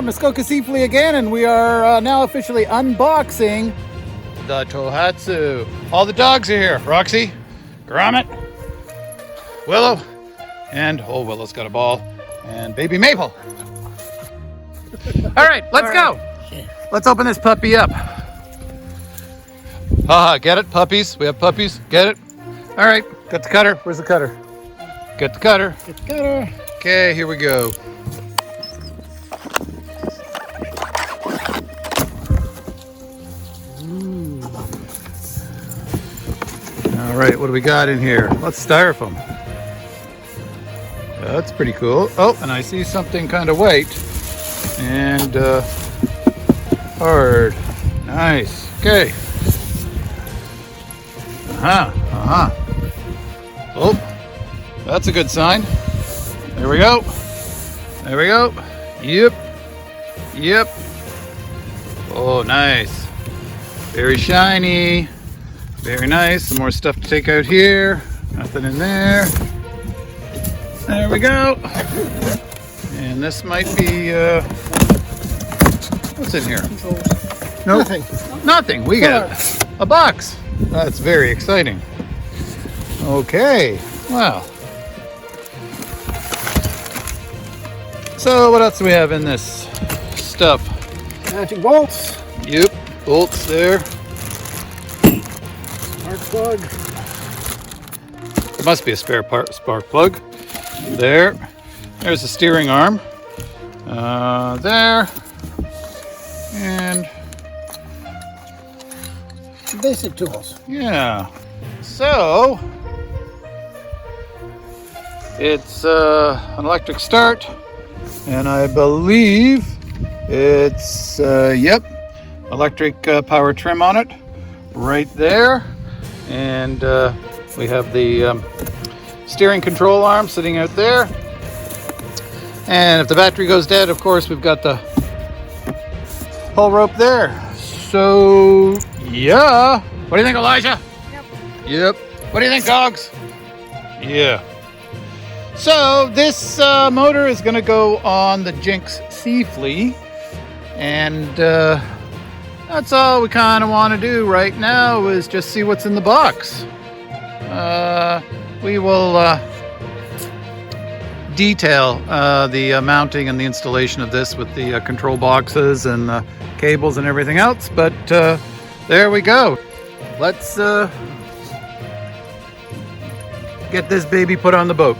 Muskoka Seaflea again, and we are now officially unboxing the Tohatsu. All the dogs are here. Roxy, Gromit, Willow, and Willow's got a ball, and baby Maple. All right, let's go. Let's open this puppy up. Haha, get it? Puppies. We have puppies. Get it? All right, got the cutter. Where's the cutter? Got the cutter. Get the cutter. Okay, here we go. All right, what do we got in here? Let's styrofoam. That's pretty cool. Oh, and I see something kind of white and hard. Nice. Okay. Oh, that's a good sign. There we go. There we go. Yep. Oh, nice. Very shiny. Very nice. Some more stuff to take out here. Nothing in there. There we go. And this might be, what's in here? Nope. Nothing. We got a box. That's very exciting. Okay. Wow. So what else do we have in this stuff? Magic bolts. Yep. Bolts there. Spark plug. It must be a spark plug. There. There's the steering arm. There. And basic tools. yeah. So it's an electric start, and I believe it's electric power trim on it right there, and we have the steering control arm sitting out there, and if the battery goes dead, of course, we've got the pull rope there. So yeah, what do you think, Elijah? Yep. What do you think, dogs? Yeah. So this motor is going to go on the Jinx seaflea, and that's all we kind of want to do right now is just see what's in the box. We will detail the mounting and the installation of this with the control boxes and the cables and everything else, but there we go. Let's get this baby put on the boat.